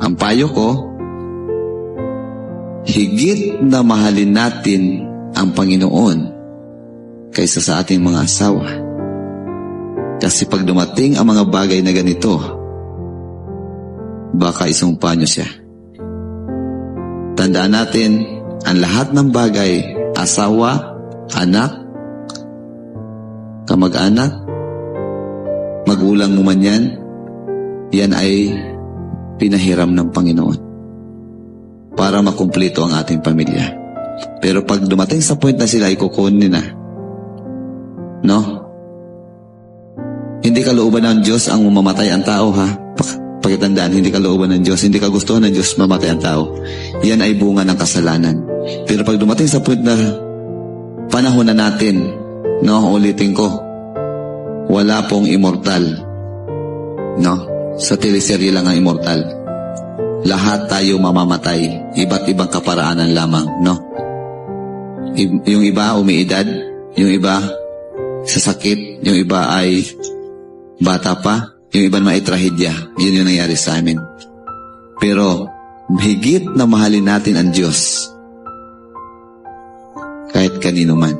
Ang payo ko, higit na mahalin natin ang Panginoon kaysa sa ating mga asawa. Kasi pag dumating ang mga bagay na ganito, baka isumpa nyo siya. Tandaan natin, ang lahat ng bagay, asawa, anak, kamag-anak, magulang mo man yan ay pinahiram ng Panginoon para makumpleto ang ating pamilya. Pero pag dumating sa point na sila, ikukunin na. No? Hindi kalooban ng Diyos ang mamamatay ang tao, ha? Pagkatandaan, hindi kalooban ng Diyos, hindi kagustuhan ng Diyos mamatay ang tao. Yan ay bunga ng kasalanan. Pero pag dumating sa point na panahon na natin, no, ulitin ko, wala pong immortal. No? Sa teleserye lang ang immortal. Lahat tayo mamamatay. Iba't ibang kaparaanan lamang, no? Yung iba umiidad, yung iba sa sakit, yung iba ay bata pa, yung iba may trahedya. Yun yung nangyari sa amin. Pero higit na mahalin natin ang Diyos kahit kanino man.